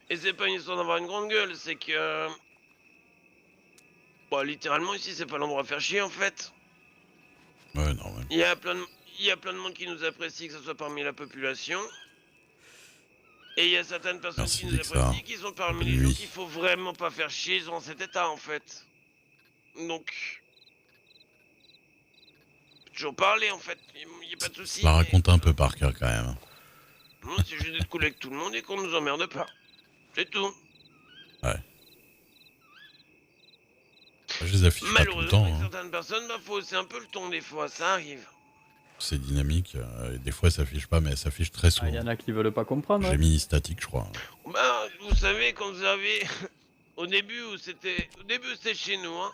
Et c'est pas une histoire d'avoir une grande gueule, c'est que... Bon, littéralement, ici, c'est pas l'endroit à faire chier, en fait. Ouais, normal. Il y a plein de... Il y a plein de monde qui nous apprécie, que ce soit parmi la population. Et il y a certaines personnes qui Merci, nous Lexa. apprécient, qui sont parmi Bonne les gens qu'il nuit. faut vraiment pas faire chier dans cet état, en fait. Donc... Toujours parler, en fait, y a pas de Ça souci, la mais... raconte un peu par cœur, quand même. Moi, c'est juste d'être cool avec tout le monde et qu'on nous emmerde pas. C'est tout. Ouais. Je les affiche pas tout le Malheureusement, temps, avec hein. certaines personnes, bah, faut hausser un peu le ton des fois, ça arrive. C'est dynamique. Et des fois, elles s'affichent pas, mais elles s'affichent très Ah, y souvent. en a qui veulent pas comprendre, J'ai ouais. mis statique, je crois. Bah, vous savez, quand vous avez... Au début, c'était chez nous, hein.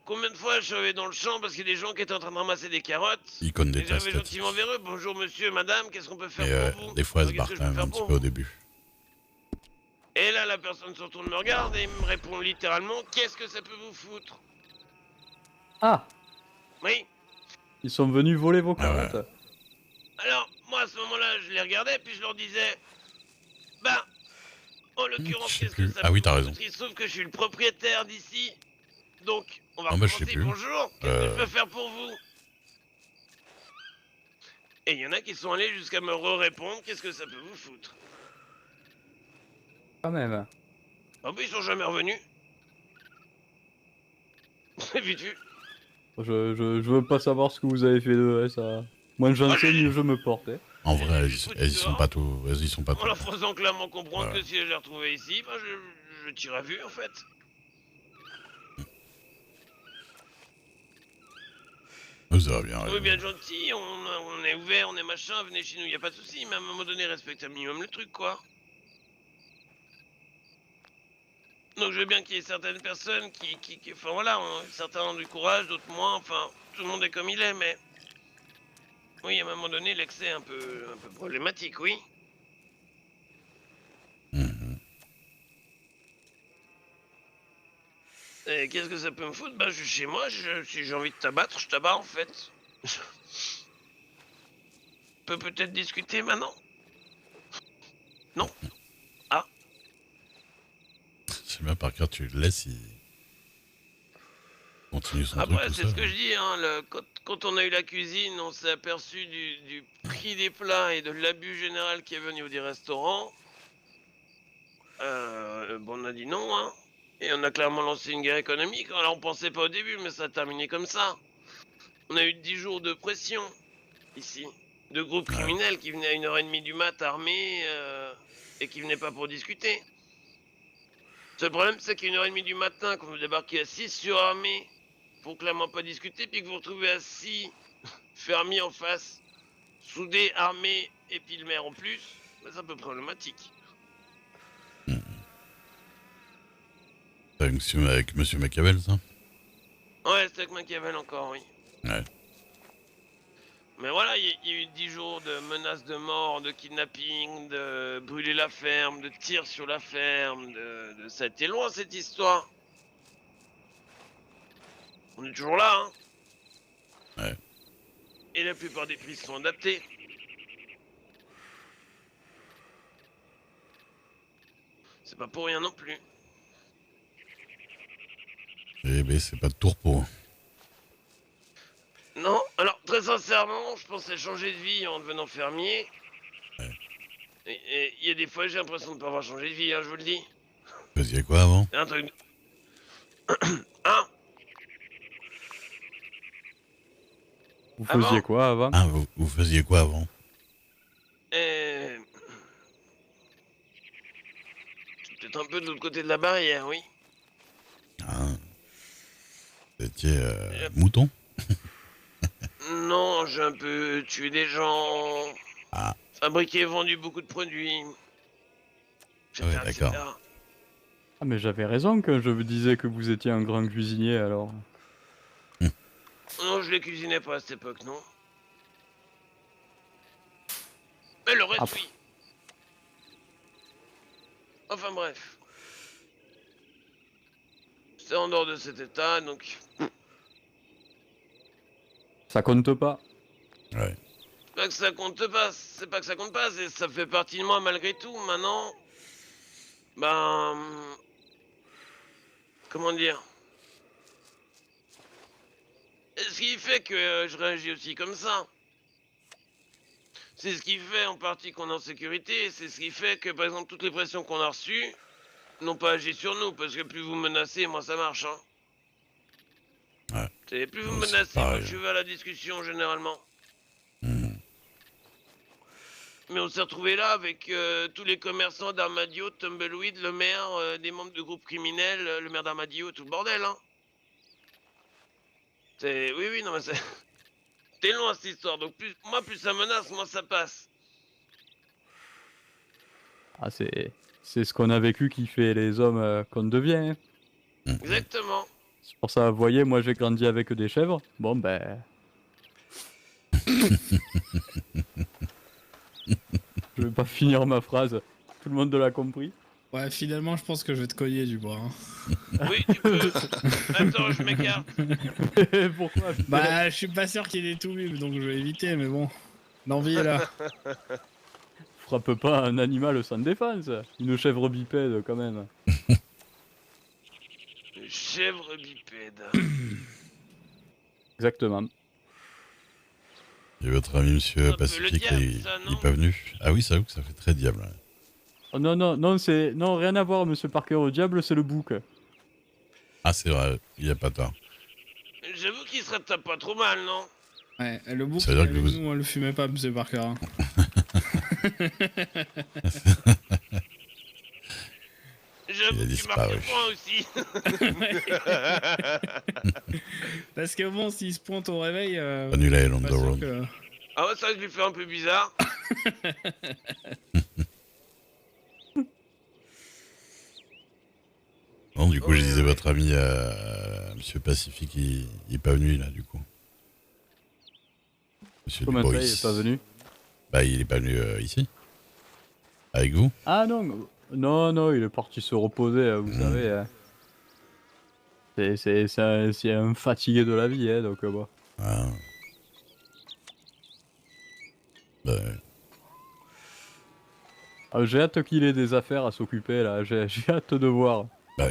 Combien de fois je suis arrivé dans le champ parce qu'il y a des gens qui étaient en train de ramasser des carottes. Icône Et d'état j'arrivais gentiment statique. vers eux. Bonjour monsieur, madame, qu'est-ce qu'on peut faire Mais pour vous? des fois, elles se Qu'est-ce barrent que je quand peux même faire un petit pour peu au vous? début. Et là, la personne se retourne me regarde et me répond littéralement, qu'est-ce que ça peut vous foutre? Ah, Oui. ils sont venus voler vos Ah ouais. carottes. Alors, moi, à ce moment-là, je les regardais, puis je leur disais, bah, en l'occurrence, Je sais qu'est-ce que plus. ça Ah peut oui, vous t'as raison. foutre? Il se trouve que je suis le propriétaire d'ici. Donc, on va Non, bah, je sais recommencer. plus. Bonjour, qu'est-ce que je peux faire pour vous? Et il y en a qui sont allés jusqu'à me répondre, qu'est-ce que ça peut vous foutre? Quand même. Ah bah, ils sont jamais revenus. C'est vite vu. Je veux pas savoir ce que vous avez fait de ça. Moins j'en Ah, sais, j'ai mieux je me porte. Hein. En j'ai vrai, juste foutu elles y sont dehors, pas tout. Elles y sont pas en tout le leur temps. faisant clairement comprendre Ouais. que si je les retrouvais ici, bah je tire à vue en fait. Ça va bien. Oui, bien gentil, on est ouvert, on est machin, venez chez nous, y a pas de souci, mais à un moment donné, respecte un minimum le truc quoi. Donc je veux bien qu'il y ait certaines personnes enfin voilà, certains ont du courage, d'autres moins, enfin, tout le monde est comme il est, mais... Oui, à un moment donné, l'excès est un peu problématique, oui. Mhm. Et qu'est-ce que ça peut me foutre? Bah, je suis chez moi, si j'ai envie de t'abattre, je t'abats en fait. On peut peut-être discuter maintenant? Non? Ah, Je sais bien par cœur, tu le laisses, il continue son truc après, tout c'est seul. ce que je dis, hein, quand on a eu la cuisine, on s'est aperçu du prix des plats et de l'abus général qui est venu au niveau des restaurants. Bon, on a dit non, hein. Et on a clairement lancé une guerre économique. Alors, on pensait pas au début, mais ça a terminé comme ça. On a eu 10 jours de pression, ici. De groupes Ouais. criminels qui venaient à 1h30 du mat armés, et qui venaient pas pour discuter. Seul problème, c'est qu'à 1h30 du matin, quand vous débarquez à 6 surarmés, pour clairement pas discuter, puis que vous vous retrouvez assis, fermiers en face, soudés, armés, et puis le maire en plus, bah, c'est un peu problématique. C'est avec Monsieur Machiavel, ça? Ouais, c'est avec Machiavel encore, oui. Ouais. Mais voilà, il y a eu 10 jours de menaces de mort, de kidnapping, de brûler la ferme, de tirs sur la ferme, ça a été loin cette histoire. On est toujours là, hein. Ouais. Et la plupart des prix sont adaptés. C'est pas pour rien non plus. Eh ben, c'est pas de tourpeau. Non, alors très sincèrement, je pensais changer de vie en devenant fermier. Ouais. Et il y a des fois j'ai l'impression de pas avoir changé de vie, hein, je vous le dis. Vous faisiez quoi avant? C'est un truc... Hein? Vous Avant faisiez quoi avant? Ah, vous faisiez quoi avant? Et... Peut-être un peu de l'autre côté de la barrière, oui. Ah, vous étiez mouton? Non, j'ai un peu tué des gens, Ah, fabriqué et vendu beaucoup de produits. ouais, etc., d'accord. etc. Ah mais j'avais raison quand je vous disais que vous étiez un grand cuisinier alors. Non, je les cuisinais pas à cette époque, non. Mais le reste, Ah, oui. Enfin bref. C'est en dehors de cet état, donc... ça compte pas. Ouais. Pas que ça compte pas, c'est pas que ça compte pas, ça fait partie de moi malgré tout. Maintenant, Ben... Comment dire? Ce qui fait que je réagis aussi comme ça. C'est ce qui fait en partie qu'on est en sécurité, c'est ce qui fait que par exemple toutes les pressions qu'on a reçues n'ont pas agi sur nous, parce que plus vous menacez, moins ça marche, hein. Ouais. C'est plus vous Ouais, c'est menacez, moins pareil. je vais à la discussion généralement. Hmm. Mais on s'est retrouvé là avec tous les commerçants d'Armadio, Tumbleweed, le maire, des membres de groupes criminels, le maire d'Armadio, tout le bordel, hein. C'est... Oui, oui, non mais c'est... T'es loin cette histoire, donc plus ça menace, moins ça passe. Ah, c'est ce qu'on a vécu qui fait les hommes qu'on devient, hein. Hmm. Exactement. C'est pour ça, vous voyez, moi j'ai grandi avec des chèvres. Bon, ben... Je vais pas finir ma phrase. Tout le monde l'a compris. Ouais, finalement, je pense que je vais te cogner du bois. Hein. Oui, tu peux. Attends, je m'écarte. Pourquoi putain Bah, je suis pas sûr qu'il ait tout vu, donc je vais éviter, mais bon. L'envie est là. Frappe pas un animal sans défense. Une chèvre bipède, quand même. Chèvre bipède. Exactement. Et votre ami Monsieur Un peu le Pacifique, diable, il ça, il non est pas venu? Ah oui, c'est vrai que ça fait très diable. Ouais. Oh, non, non, non, c'est... Non, rien à voir, monsieur Parker. Au diable, c'est le bouc. Ah, c'est vrai, il a pas tort. J'avoue qu'il serait peut-être pas trop mal, non? Ouais, le bouc, Ça veut dire avec que vous- nous, on le fumait pas, monsieur Parker. Hein. J'avoue Il a que tu marques disparu. un point aussi. Parce que bon, s'il se pointe au réveil, Annulé pas on the sûr road. que... Ah ouais, ça je lui fais un peu bizarre. Non, du coup, Ouais, je disais, ouais. votre ami Monsieur Pacifique, il est pas venu là, du coup. Monsieur Comment ça, Dubois. il est pas venu? Bah, il est pas venu ici. Avec vous. Ah non, non, non, il est parti se reposer, vous savez. Hein. C'est un fatigué de la vie, hein, donc bon. Ah. Bah, Ah, j'ai hâte qu'il ait des affaires à s'occuper, là. J'ai hâte de voir. bah,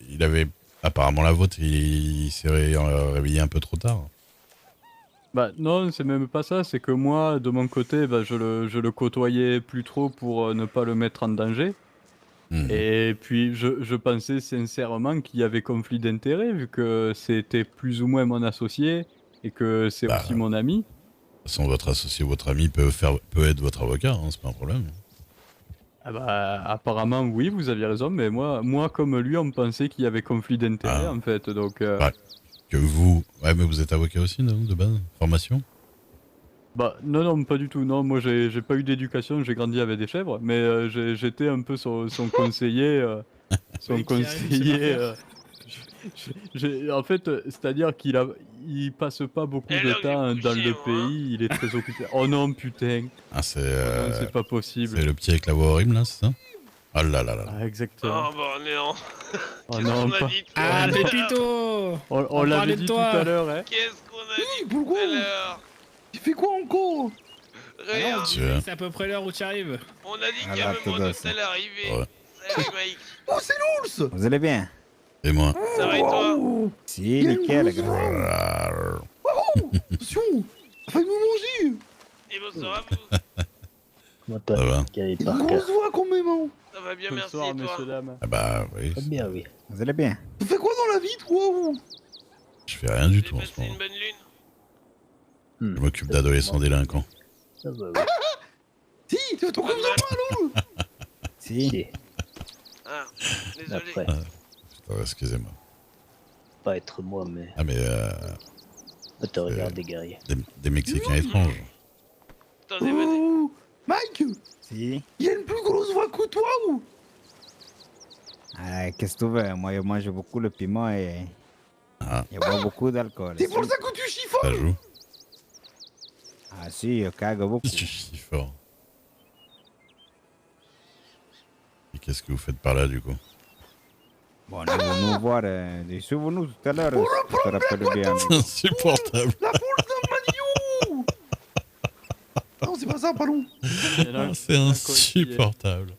il avait apparemment la vôtre, il s'est réveillé un peu trop tard. Bah non, c'est même pas ça, c'est que moi, de mon côté, bah, je le côtoyais plus trop pour ne pas le mettre en danger. Mhm. Et puis je pensais sincèrement qu'il y avait conflit d'intérêts, vu que c'était plus ou moins mon associé, et que c'est Bah, aussi mon ami. De toute façon, votre associé, votre ami peut être votre avocat, hein, c'est pas un problème. Ah bah apparemment oui, vous aviez raison, mais moi comme lui, on me pensait qu'il y avait conflit d'intérêts Ah. en fait, donc... Ouais. Que vous... Ouais, mais vous êtes avocat aussi, non, de base? Formation? Bah non, non, pas du tout, non, moi j'ai pas eu d'éducation, j'ai grandi avec des chèvres, mais j'étais un peu son conseiller, son Oui, qui arrive, conseiller... c'est pas En fait, c'est-à-dire il passe pas beaucoup Et de là, j'ai temps dans couché, le moi, hein. pays, il est très occupé. Oh non, putain, Ah, c'est oh non, c'est pas possible. le petit avec la voix horrible, là, c'est ça? Oh là là là là. Ah, exactement. Oh bah néant. Oh Qu'est-ce non, qu'on a pas... dit, toi? Ah, Pépito On On l'avait parlait de dit tout toi. à l'heure, hein. Qu'est-ce qu'on a dit tout pourquoi à l'heure? Tu fais quoi encore? Rien. Non, Tu vois. c'est à peu près l'heure où tu arrives. On a dit Ah, qu'il y là, avait t'es mon boss. hôtel arrivé. Ouais. Salut Mike. Oh, c'est Lools! Vous allez bien? Et moi? Ça va et toi? Oh, Si, Bien nickel, joué. grand. attention! Ça va nous manger! Et bonsoir à vous. Comment Ça va? Quelle Une Parker? grosse voix quand même, hein! Ça va bien, merci Bonsoir, et toi? messieurs, dames. Ah bah oui, Très bien, oui. Vous allez bien? Tu fais quoi dans la vie, toi, ou? je fais rien du J'ai tout en ce passé moment. une bonne lune? Je m'occupe d'adolescents délinquants. Ça va, oui. Si, tu fais ton comme ça, Lou! Si. Si, Ah, désolé. après, Putain, excusez-moi. pas être moi, mais Ah mais pas te regarder, guerrier. des Mexicains étranges. Attendez, vas-y. Oh! Mike! Si. Il y a une plus grosse voix que toi, ou? Ah, qu'est-ce que tu veux? Moi, je mange beaucoup le piment et Ah, je bois beaucoup d'alcool. C'est pour Si. ça que tu ça chiffonnes! joue. Ah si, je cague beaucoup. Tu chies fort. Et qu'est-ce que vous faites par là du coup? Bon, nous allons nous voir. Souvenez-nous tout à l'heure. Si tu te rappelles bien. C'est insupportable. La boule de Maniou! Non, c'est pas ça, pardon. Il y en a Ah, c'est un coéquipier. insupportable.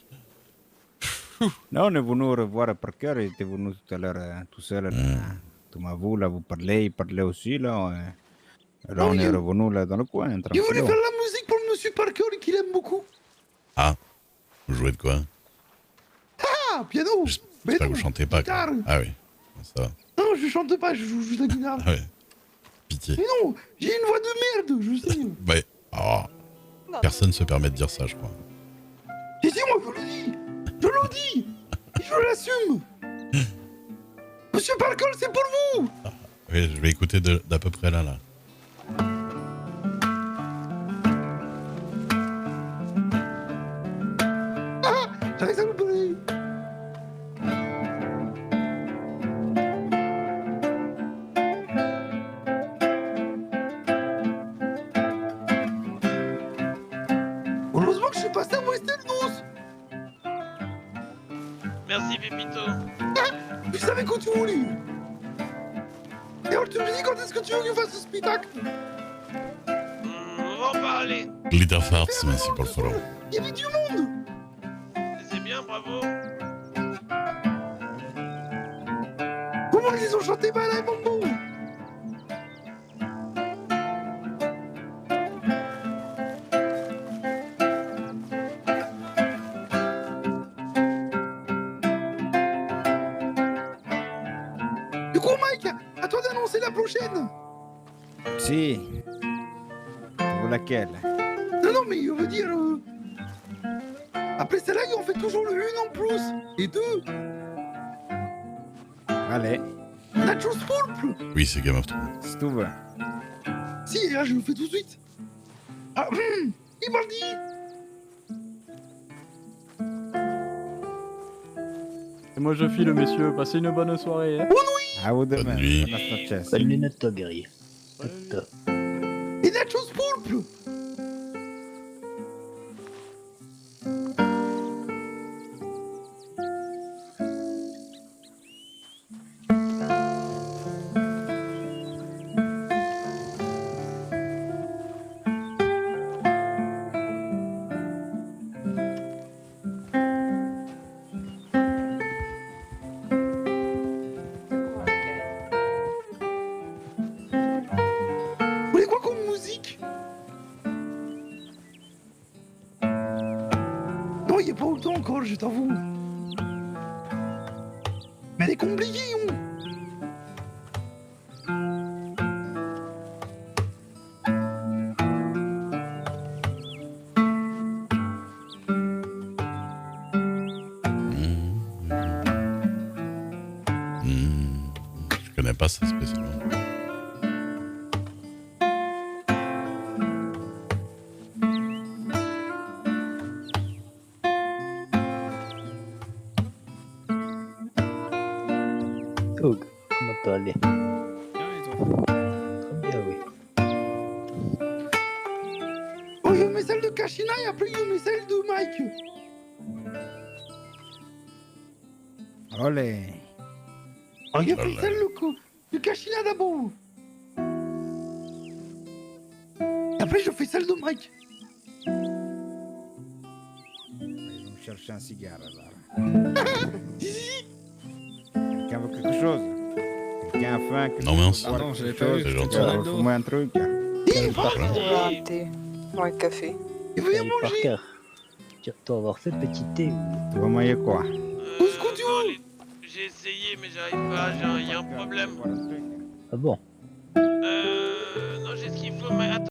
Non, on est venu revoir Parker, il était venu tout à l'heure tout seul. Là. Tout à vous, là, vous parlez, il parlait aussi, là. Là, on est revenu là dans le coin, Il voulait tranquille. faire la musique pour le monsieur Parker qu'il aime beaucoup. Ah, vous jouez de quoi? Ah, piano. Mais J'espère que non, vous chantez pas. quoi. guitare. Ah oui, ça va. Non, je chante pas, je joue juste la guitare. Ah ouais. Pitié. Mais non, j'ai une voix de merde, je sais. Ouais. Oh, personne se permet de dire ça, je crois. Et si, moi, je le dis. Je le dis. Et je l'assume. Monsieur Parker, c'est pour vous. Oui, je vais écouter d'à peu près là. J'arrive à vous parler. Heureusement que je suis passé à Westernous. Merci, Pépito. Tu savais quand tu voulais. Et alors, tu me dis quand est-ce que tu veux que je fasse ce spectacle? On va en parler. Glitter Farts, merci pour le follow. Il y avait du monde. C'est bien, bravo. Comment ils ont chanté Bala et Mambo? Du coup, Mike, à toi d'annoncer la prochaine. Si. Pour laquelle? Non, non, mais je veux dire... Après celle-là, on fait toujours le 1 en plus. Et 2, Allez, Nachos Poulpe. Oui, c'est Game of Thrones. si tu veux. Si, et là, je le fais tout de suite. Ah, il m'a dit. Et moi je file, messieurs, passez une bonne soirée. Hein. À vous demain. Bonne nuit. Buenas noches. Bonne lunette, toi, guerrier. Putain. Et Nachos Poulpe. Vous voulez quoi comme musique? Non, il n'y a pas autant encore, je t'avoue. Mais elle est compliquée, hein. Je connais pas ça spécialement. Toug, comment t'as allé? Bien, et toi? Très bien, oui. Oh, il y a mes celles de Kashina et après il y a mes celles de Mike. Olé. Oh, il y a Voilà. celle de Kashina d'abord. Et après, je fais celle de Mike. Ils vont chercher un cigare, là. Quelqu'un veut quelque chose? Quelqu'un a faim? Non, mince. Quelqu'un veut Non, j'avais quelque pas chose? vu. C'est gentil. Quelqu'un veut fumer un truc? Il va, Un thé ou un café. il veut y Hey, manger. Parker, tu dois avoir fait petit thé. Tu vas manger quoi? Où est-ce que tu veux? J'ai essayé, mais j'arrive pas. Il y a un problème. Ah bon? Non, j'ai ce qu'il faut, mais attends.